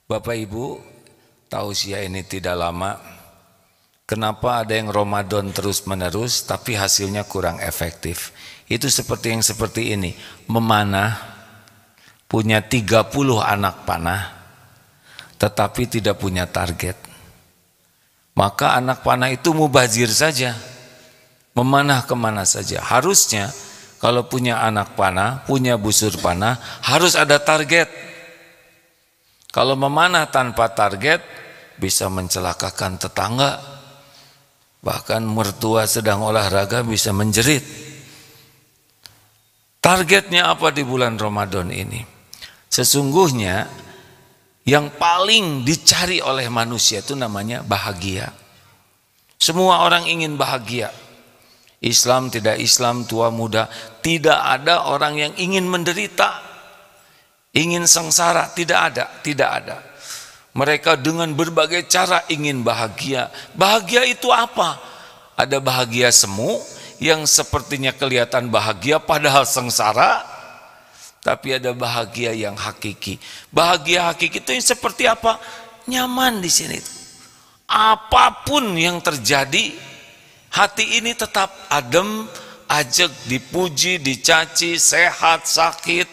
Bapak Ibu, tausiah ini tidak lama. Kenapa ada yang Ramadan terus menerus tapi hasilnya kurang efektif? Itu seperti yang seperti ini, memanah, punya 30 anak panah tetapi tidak punya target. Maka anak panah itu mubazir saja, memanah kemana saja. Harusnya kalau punya anak panah, punya busur panah, harus ada target. Kalau memanah tanpa target bisa mencelakakan tetangga, bahkan mertua sedang olahraga bisa menjerit. Targetnya apa di bulan Ramadan ini? Sesungguhnya yang paling dicari oleh manusia itu namanya bahagia. Semua orang ingin bahagia. Islam tidak Islam, tua muda, tidak ada orang yang ingin menderita, ingin sengsara, tidak ada. Mereka dengan berbagai cara ingin bahagia. Bahagia itu apa? Ada bahagia semu yang sepertinya kelihatan bahagia padahal sengsara, tapi ada bahagia yang hakiki. Bahagia hakiki itu yang seperti apa? Nyaman di sini. Apapun yang terjadi, hati ini tetap adem, ajeg, dipuji, dicaci, sehat, sakit,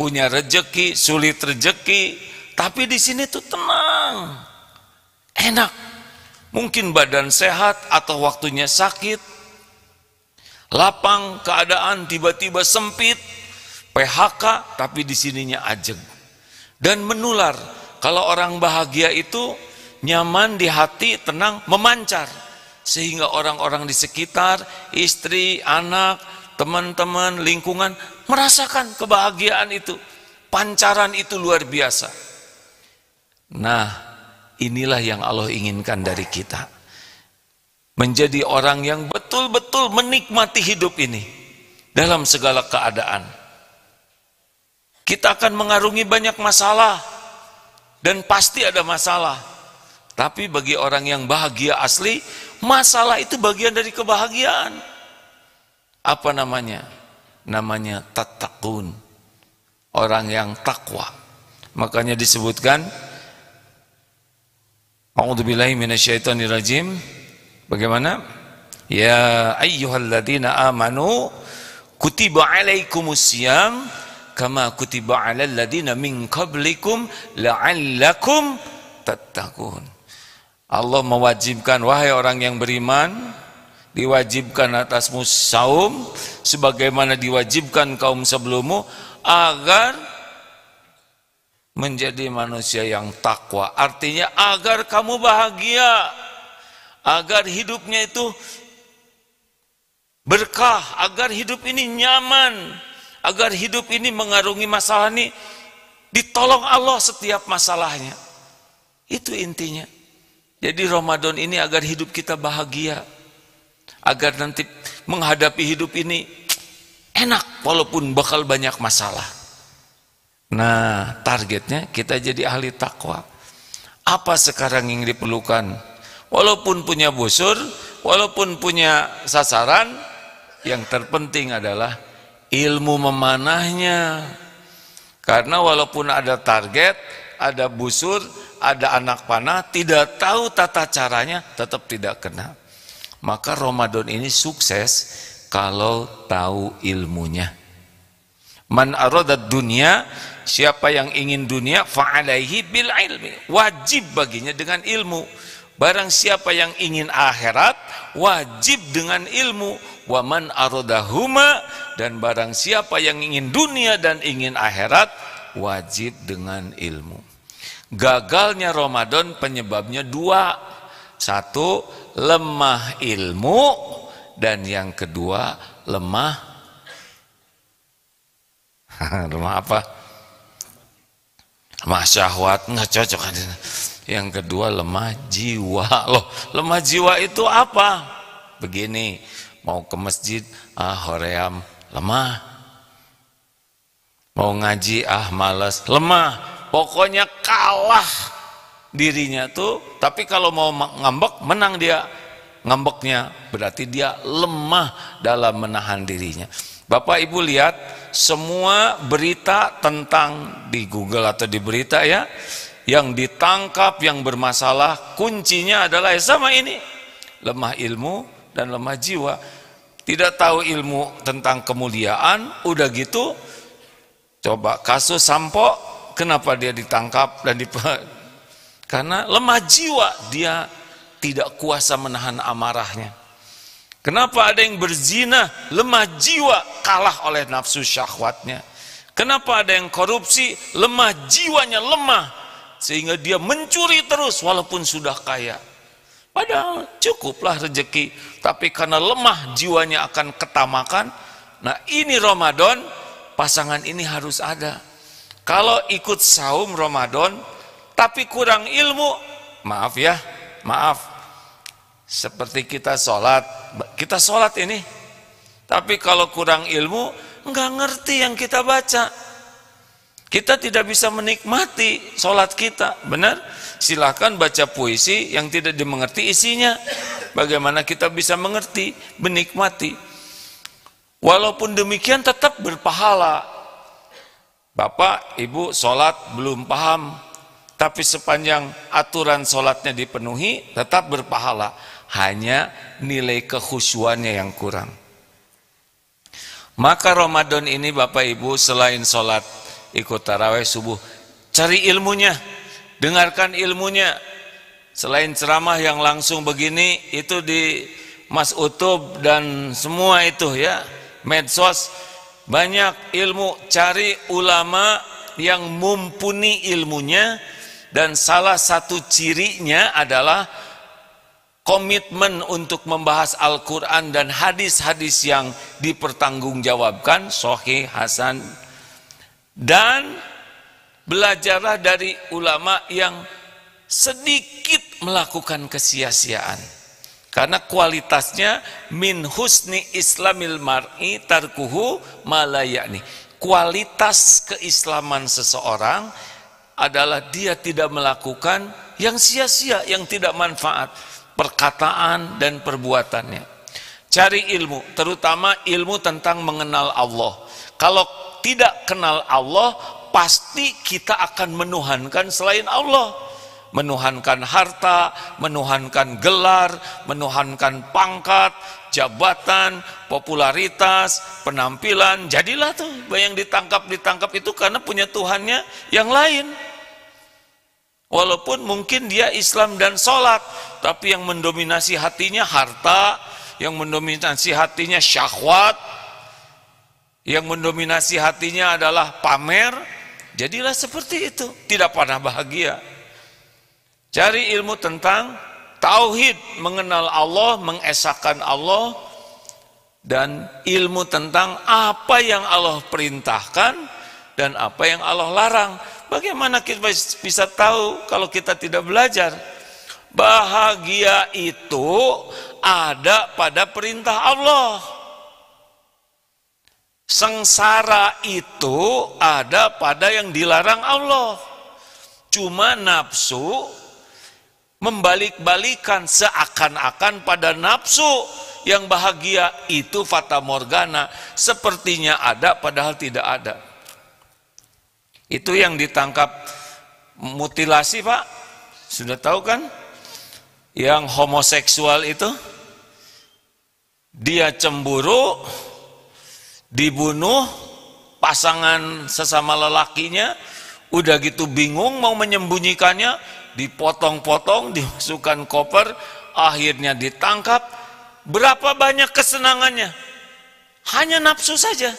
punya rejeki, sulit rejeki, tapi di sini tuh tenang, enak. Mungkin badan sehat atau waktunya sakit, lapang keadaan, tiba-tiba sempit, PHK, tapi di sininya ajeg dan menular. Kalau orang bahagia itu nyaman di hati, tenang, memancar sehingga orang-orang di sekitar, istri, anak, teman-teman, lingkungan merasakan kebahagiaan itu. Pancaran itu luar biasa. Nah, inilah yang Allah inginkan dari kita. Menjadi orang yang betul-betul menikmati hidup ini dalam segala keadaan. Kita akan mengarungi banyak masalah dan pasti ada masalah. Tapi bagi orang yang bahagia asli, masalah itu bagian dari kebahagiaan. Apa namanya? Namanya tattaqun. Orang yang takwa. Makanya disebutkan, A'udzubillahi minasyaitonirrajim. Bagaimana? Ya ayyuhalladzina amanu kutiba alaikumusiyam kama kutiba alal ladzina min qablikum la'allakum tattaqun. Allah mewajibkan, wahai orang yang beriman, diwajibkan atasmu saum sebagaimana diwajibkan kaum sebelummu agar menjadi manusia yang takwa. Artinya agar kamu bahagia, agar hidupnya itu berkah, agar hidup ini nyaman, agar hidup ini mengarungi masalah ini ditolong Allah setiap masalahnya. Itu intinya. Jadi Ramadan ini agar hidup kita bahagia, agar nanti menghadapi hidup ini enak walaupun bakal banyak masalah. Nah, targetnya kita jadi ahli takwa. Apa sekarang yang diperlukan? Walaupun punya busur, walaupun punya sasaran, yang terpenting adalah ilmu memanahnya. Karena walaupun ada target, ada busur, ada anak panah, tidak tahu tata caranya, tetap tidak kena. Maka Ramadan ini sukses kalau tahu ilmunya. Man aradad dunya, siapa yang ingin dunia, fa'alaihi bil ilmi, wajib baginya dengan ilmu. Barang siapa yang ingin akhirat, wajib dengan ilmu. Wa man aradahuma, dan barang siapa yang ingin dunia dan ingin akhirat, wajib dengan ilmu. Gagalnya Ramadan penyebabnya dua. Satu, lemah ilmu, dan yang kedua lemah apa? Lemah syahwat, nggak cocok. Yang kedua lemah jiwa. Loh, lemah jiwa itu apa? Begini, mau ke masjid, hoream, lemah. Mau ngaji, malas, lemah. Pokoknya kalah dirinya tuh. Tapi kalau mau ngambek, menang dia. Ngambeknya berarti dia lemah dalam menahan dirinya. Bapak Ibu lihat semua berita tentang di Google atau di berita ya, yang ditangkap, yang bermasalah, kuncinya adalah sama ini, lemah ilmu dan lemah jiwa. Tidak tahu ilmu tentang kemuliaan, udah gitu coba kasus Sampo, kenapa dia ditangkap dan karena lemah jiwa, dia tidak kuasa menahan amarahnya. Kenapa ada yang berzina, lemah jiwa, kalah oleh nafsu syahwatnya. Kenapa ada yang korupsi, lemah jiwanya lemah, sehingga dia mencuri terus walaupun sudah kaya. Padahal cukuplah rezeki, tapi karena lemah jiwanya akan ketamakan. Nah ini Ramadan, pasangan ini harus ada. Kalau ikut saum Ramadan, tapi kurang ilmu, maaf ya, maaf. Seperti kita sholat ini, tapi kalau kurang ilmu, nggak ngerti yang kita baca. Kita tidak bisa menikmati sholat kita, benar? Silahkan baca puisi yang tidak dimengerti isinya. Bagaimana kita bisa mengerti, menikmati? Walaupun demikian tetap berpahala. Bapak, ibu sholat belum paham, tapi sepanjang aturan sholatnya dipenuhi, tetap berpahala. Hanya nilai kekhusyuannya yang kurang. Maka Ramadan ini Bapak Ibu, selain sholat ikut tarawih subuh, cari ilmunya, dengarkan ilmunya. Selain ceramah yang langsung begini, itu di Mas Utub dan semua itu ya, medsos, banyak ilmu. Cari ulama yang mumpuni ilmunya, dan salah satu cirinya adalah komitmen untuk membahas Al-Quran dan hadis-hadis yang dipertanggungjawabkan, sahih, hasan. Dan belajarlah dari ulama yang sedikit melakukan kesia-siaan. Karena kualitasnya min husni islamil mar'i tarkuhu malayani. Kualitas keislaman seseorang adalah dia tidak melakukan yang sia-sia, yang tidak manfaat, perkataan dan perbuatannya. Cari ilmu, terutama ilmu tentang mengenal Allah. Kalau tidak kenal Allah, pasti kita akan menuhankan selain Allah. Menuhankan harta, menuhankan gelar, menuhankan pangkat, jabatan, popularitas, penampilan. Jadilah tuh yang ditangkap itu karena punya Tuhannya yang lain. Walaupun mungkin dia Islam dan sholat, tapi yang mendominasi hatinya harta, yang mendominasi hatinya syahwat, yang mendominasi hatinya adalah pamer. Jadilah seperti itu, tidak pernah bahagia. Cari ilmu tentang tauhid, mengenal Allah, mengesahkan Allah, dan ilmu tentang apa yang Allah perintahkan dan apa yang Allah larang. Bagaimana kita bisa tahu kalau kita tidak belajar? Bahagia itu ada pada perintah Allah. Sengsara itu ada pada yang dilarang Allah. Cuma nafsu membalik-balikan, seakan-akan pada nafsu yang bahagia itu fata morgana, sepertinya ada padahal tidak ada. Itu yang ditangkap mutilasi, Pak, sudah tahu kan? Yang homoseksual itu dia cemburu, dibunuh pasangan sesama lelakinya, udah gitu bingung mau menyembunyikannya, dipotong-potong, dimasukkan koper, akhirnya ditangkap. Berapa banyak kesenangannya? Hanya nafsu saja.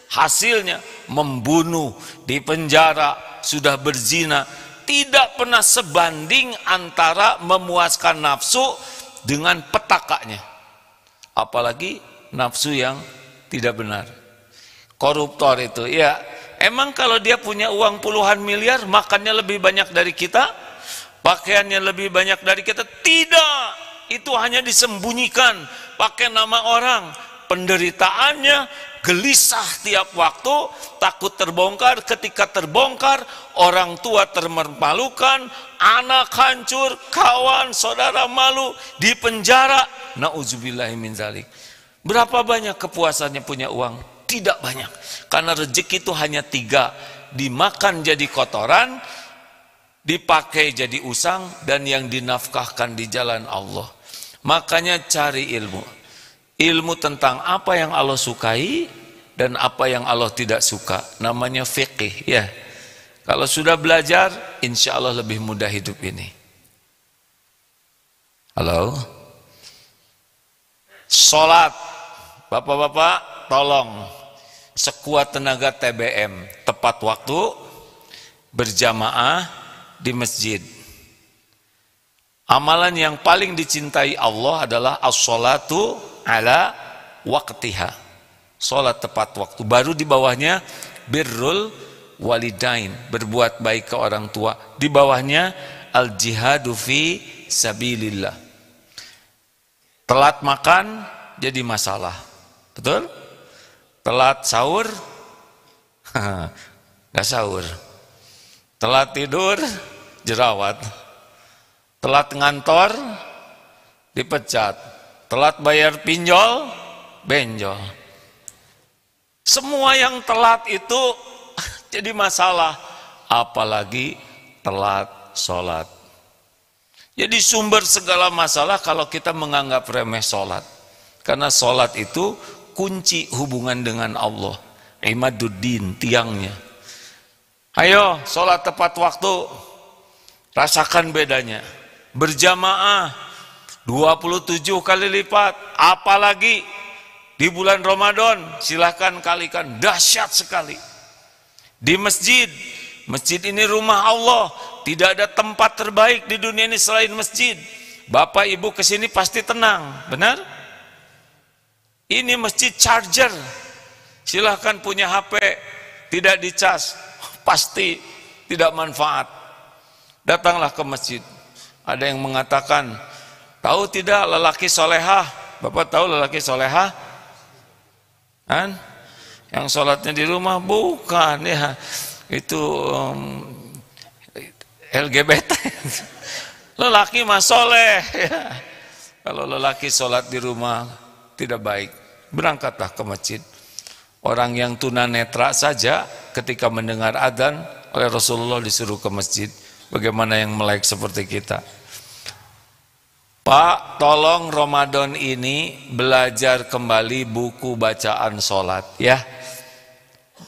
Hasilnya membunuh, dipenjara, sudah berzina. Tidak pernah sebanding antara memuaskan nafsu dengan petakanya. Apalagi nafsu yang tidak benar. Koruptor itu, ya emang kalau dia punya uang puluhan miliar, makannya lebih banyak dari kita, pakaiannya lebih banyak dari kita? Tidak, itu hanya disembunyikan pakai nama orang. Penderitaannya gelisah tiap waktu, takut terbongkar. Ketika terbongkar, orang tua termalukan, anak hancur, kawan saudara malu, di penjara. Nauzubillahi min zalik. Berapa banyak kepuasannya punya uang? Tidak banyak. Karena rezeki itu hanya 3, dimakan jadi kotoran, dipakai jadi usang, dan yang dinafkahkan di jalan Allah. Makanya cari ilmu. Ilmu tentang apa yang Allah sukai dan apa yang Allah tidak suka. Namanya fiqih, ya. Kalau sudah belajar, insya Allah lebih mudah hidup ini. Halo? Sholat. Bapak-bapak, tolong. Sekuat tenaga TBM. Tepat waktu, berjamaah di masjid. Amalan yang paling dicintai Allah adalah as-sholatu ala waqtiha. Sholat tepat waktu. Baru di bawahnya birrul walidain, berbuat baik ke orang tua. Di bawahnya al-jihadu fi sabilillah. Telat makan jadi masalah. Betul? Telat sahur, nggak sahur. Telat tidur, jerawat. Telat ngantor, dipecat. Telat bayar pinjol, benjol. Semua yang telat itu jadi masalah. Apalagi telat sholat. Jadi sumber segala masalah kalau kita menganggap remeh sholat. Karena sholat itu kunci hubungan dengan Allah. Imaduddin, tiangnya. Ayo sholat tepat waktu. Rasakan bedanya. Berjamaah 27 kali lipat. Apalagi di bulan Ramadan, silahkan kalikan, dahsyat sekali. Di masjid, masjid ini rumah Allah. Tidak ada tempat terbaik di dunia ini selain masjid. Bapak ibu kesini pasti tenang, benar? Ini masjid charger. Silahkan punya HP, tidak dicas, pasti tidak manfaat. Datanglah ke masjid. Ada yang mengatakan, tahu tidak lelaki solehah? Bapak tahu lelaki solehah? Kan? Yang sholatnya di rumah? Bukan, ya. Itu LGBT. Lelaki mah soleh. Ya. Kalau lelaki sholat di rumah tidak baik, berangkatlah ke masjid. Orang yang tunanetra saja ketika mendengar adzan oleh Rasulullah disuruh ke masjid. Bagaimana yang melek seperti kita? Pak, tolong Ramadan ini belajar kembali buku bacaan sholat, ya.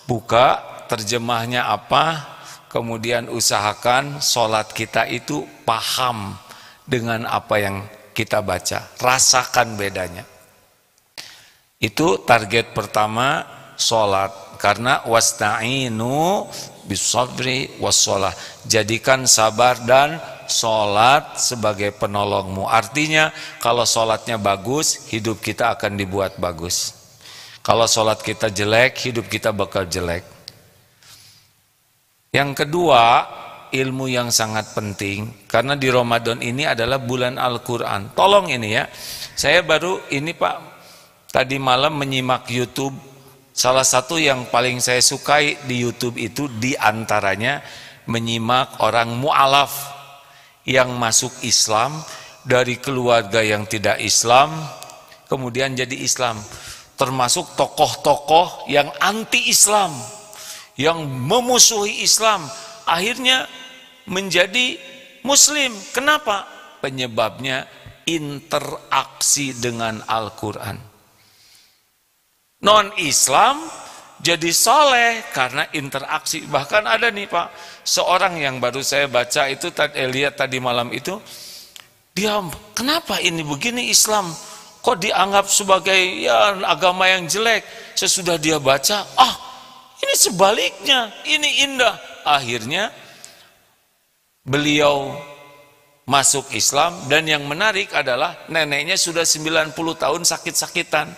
Buka terjemahnya apa, kemudian usahakan sholat kita itu paham dengan apa yang kita baca. Rasakan bedanya. Itu target pertama sholat. Karena wasta'inu bisabri wassholah. Jadikan sabar dan sholat sebagai penolongmu. Artinya kalau sholatnya bagus, hidup kita akan dibuat bagus. Kalau sholat kita jelek, hidup kita bakal jelek. Yang kedua, ilmu yang sangat penting. Karena di Ramadan ini adalah bulan Al-Quran. Tolong ini ya. Saya baru ini Pak, tadi malam menyimak YouTube. Salah satu yang paling saya sukai di YouTube itu diantaranya menyimak orang mu'alaf yang masuk Islam dari keluarga yang tidak Islam, kemudian jadi Islam. Termasuk tokoh-tokoh yang anti-Islam, yang memusuhi Islam, akhirnya menjadi Muslim. Kenapa? Penyebabnya interaksi dengan Al-Quran. Non-Islam jadi soleh karena interaksi. Bahkan ada nih Pak, seorang yang baru saya baca itu, lihat tadi malam itu, dia, kenapa ini begini Islam? Kok dianggap sebagai ya agama yang jelek? Sesudah dia baca, ini sebaliknya, ini indah. Akhirnya beliau masuk Islam, dan yang menarik adalah neneknya sudah 90 tahun sakit-sakitan.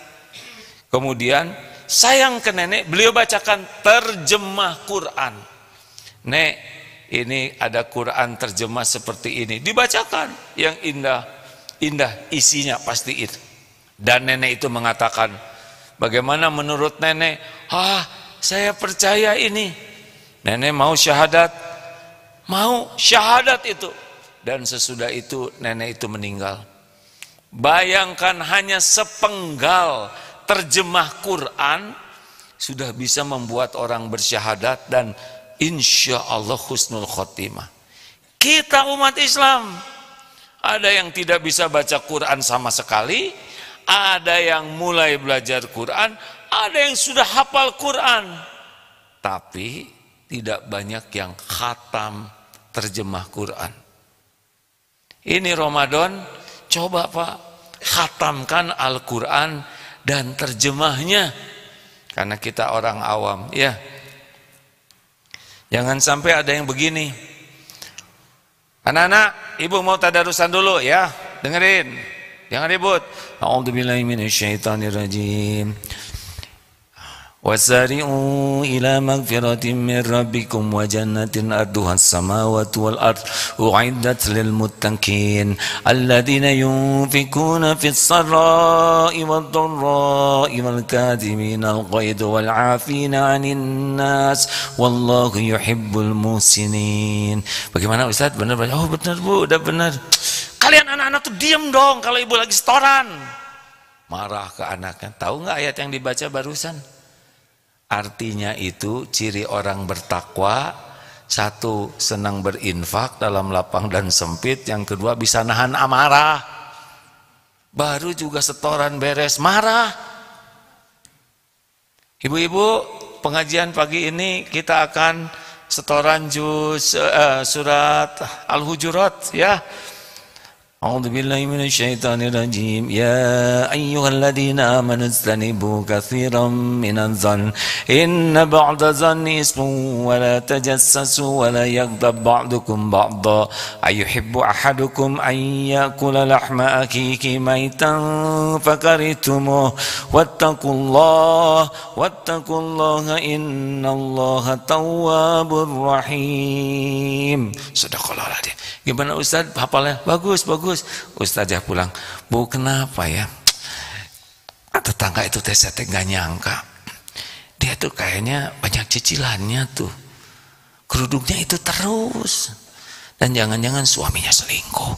Kemudian sayang ke nenek, beliau bacakan terjemah Quran. Nek, ini ada Quran terjemah seperti ini. Dibacakan yang indah, indah isinya pasti itu. Dan nenek itu mengatakan, bagaimana menurut nenek? Saya percaya ini. Nenek mau syahadat? Mau syahadat itu. Dan sesudah itu nenek itu meninggal. Bayangkan hanya sepenggal terjemah Quran sudah bisa membuat orang bersyahadat dan insya Allah husnul khotimah. Kita umat Islam, ada yang tidak bisa baca Quran sama sekali, ada yang mulai belajar Quran, ada yang sudah hafal Quran, tapi tidak banyak yang khatam terjemah Quran. Ini Ramadan, coba Pak, khatamkan Al-Quran dan terjemahnya, karena kita orang awam ya. Jangan sampai ada yang begini, anak-anak, ibu mau tadarusan dulu ya, dengerin, jangan ribut. A'udzubillahi minasyaitonirrajim. Wasari'u ila magfiratin min rabbikum wa jannatin arduha as-samawati wal ard u'iddat lil muttaqin alladziina yunfikuna fis sarra'i wad dharra'i wal kadhimina al ghaidha wal 'afina 'anil nas wallahu yuhibbul muhsinin. Bagaimana Ustaz? Benar? Oh benar Bu, udah benar. Kalian anak-anak tuh diam dong kalau ibu lagi setoran. Marah ke anaknya. Tahu nggak ayat yang dibaca barusan? Artinya itu ciri orang bertakwa, satu senang berinfak dalam lapang dan sempit, yang kedua bisa nahan amarah. Baru juga setoran beres marah. Ibu-ibu, pengajian pagi ini kita akan setoran surat Al-Hujurat ya. أعوذ بالله من الشيطان الرجيم يا أيها الذين آمنوا اجتنبوا كثيرا من الظن إن بعض الظن إثم ولا تجسسوا ولا يغتب بعضكم بعضا أيحب أحدكم أن يأكل لحم أخيه ميتا فكرهتموه واتقوا الله إن الله تواب رحيم. Sadaqallahu aladzim. Gimana Ustaz hafalnya? Bagus. Ustazah pulang, Bu kenapa ya? Tetangga itu saya nggak nyangka. Dia tuh kayaknya banyak cicilannya tuh. Kerudungnya itu terus. Dan jangan-jangan suaminya selingkuh.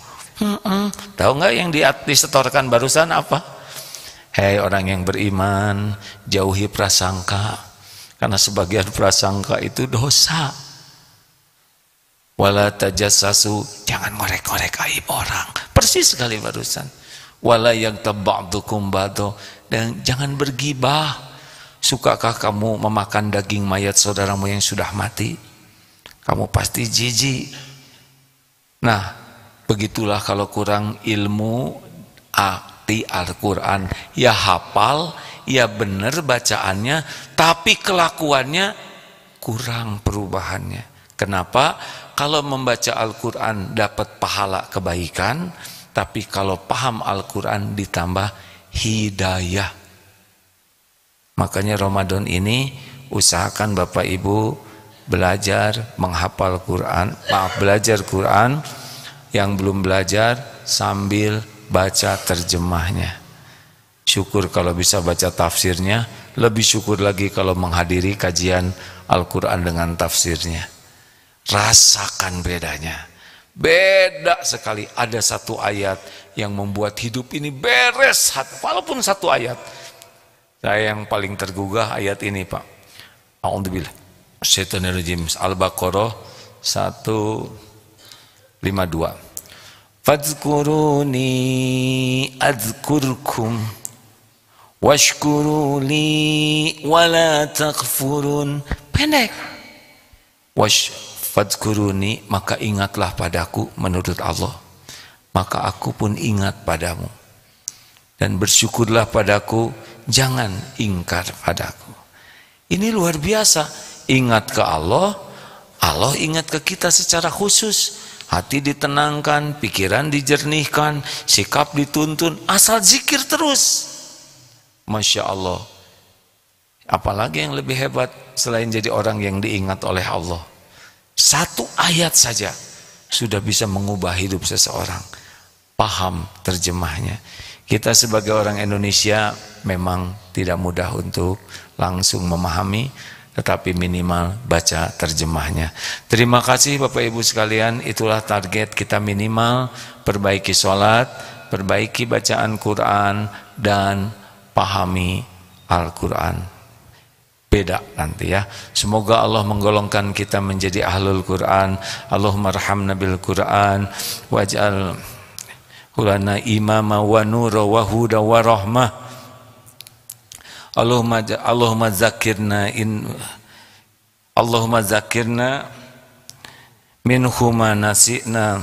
Tahu nggak yang disetorkan barusan apa? Hei orang yang beriman, jauhi prasangka. Karena sebagian prasangka itu dosa. Wala tajassasu, jangan ngorek-ngorek aib orang. Persis sekali barusan. Wala yaghtab ba'dukum ba'da, dan jangan bergibah. Sukakah kamu memakan daging mayat saudaramu yang sudah mati? Kamu pasti jijik. Nah, begitulah kalau kurang ilmu arti Al-Quran. Ya hafal, ya benar bacaannya, tapi kelakuannya kurang perubahannya. Kenapa? Kalau membaca Al-Quran dapat pahala kebaikan, tapi kalau paham Al-Quran ditambah hidayah. Makanya Ramadan ini usahakan Bapak Ibu belajar menghafal Quran, belajar Quran. Yang belum belajar sambil baca terjemahnya. Syukur kalau bisa baca tafsirnya, lebih syukur lagi kalau menghadiri kajian Al-Quran dengan tafsirnya. Rasakan bedanya, beda sekali. Ada satu ayat yang membuat hidup ini beres, walaupun satu ayat. Saya yang paling tergugah ayat ini Pak. A'udzubillah syaitonirrajim. Al-Baqarah 152. Fadzkuruni adzkurkum washkuruli wala takfurun. Pendek. Fadzkuruni, maka ingatlah padaku menurut Allah, maka aku pun ingat padamu, dan bersyukurlah padaku, jangan ingkar padaku. Ini luar biasa. Ingat ke Allah, Allah ingat ke kita secara khusus. Hati ditenangkan, pikiran dijernihkan, sikap dituntun, asal zikir terus. Masya Allah. Apalagi yang lebih hebat selain jadi orang yang diingat oleh Allah. Satu ayat saja sudah bisa mengubah hidup seseorang. Paham terjemahnya. Kita sebagai orang Indonesia memang tidak mudah untuk langsung memahami, tetapi minimal baca terjemahnya. Terima kasih Bapak Ibu sekalian, itulah target kita minimal. Perbaiki sholat, perbaiki bacaan Quran, dan pahami Al-Quran. beda nanti ya. Semoga Allah menggolongkan kita menjadi ahlul Quran. Allahumma arhamna bil Quran waj'al lana imama wa nura wa huda wa rahmah. Allahumma zakirna minhuma nasi'na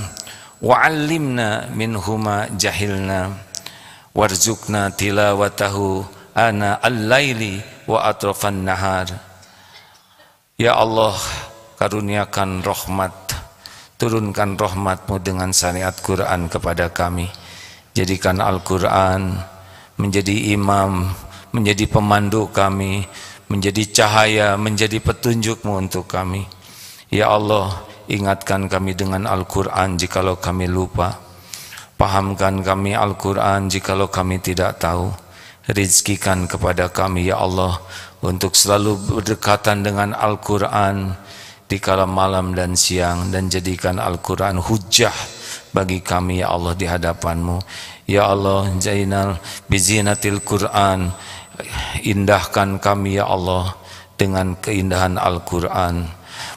wa 'allimna minhuma jahilna warzuqna tilawatahu ana al-laili wa atrafan nahar. Ya Allah, karuniakan rahmat, turunkan rahmatmu dengan syariat Quran kepada kami. Jadikan Al-Quran menjadi imam, menjadi pemandu kami, menjadi cahaya, menjadi petunjukmu untuk kami. Ya Allah, ingatkan kami dengan Al-Quran jikalau kami lupa. Pahamkan kami Al-Quran jikalau kami tidak tahu. Rizkikan kepada kami ya Allah untuk selalu berdekatan dengan Al-Quran di kala malam dan siang, dan jadikan Al-Quran hujjah bagi kami ya Allah di hadapanmu. Ya Allah, zainal bizinatil Quran, indahkan kami ya Allah dengan keindahan Al-Quran,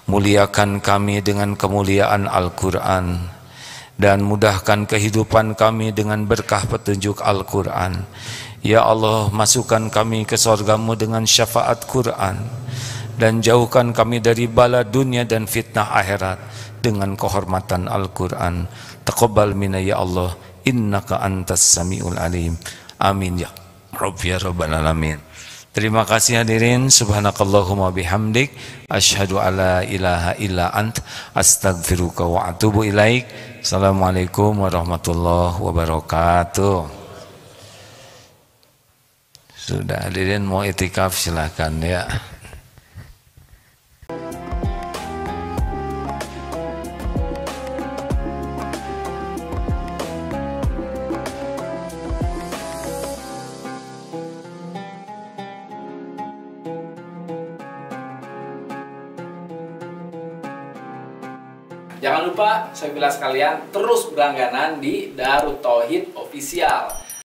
muliakan kami dengan kemuliaan Al-Quran, dan mudahkan kehidupan kami dengan berkah petunjuk Al-Quran. Ya Allah, masukkan kami ke surgamu dengan syafaat Quran, dan jauhkan kami dari bala dunia dan fitnah akhirat dengan kehormatan Al-Quran. Taqabbal minna ya Allah, innaka antas samiul alim. Amin ya Rabb ya Rabbal alamin. Terima kasih hadirin. Subhanakallahumma bihamdik, asyhadu alla ilaha illa ant, astaghfiruka wa atubu ilaik. Assalamualaikum warahmatullahi wabarakatuh. Sudah hadirin mau itikaf silakan ya. Jangan lupa, saya bilang sekalian, terus berlangganan di Darut Tauhid Official.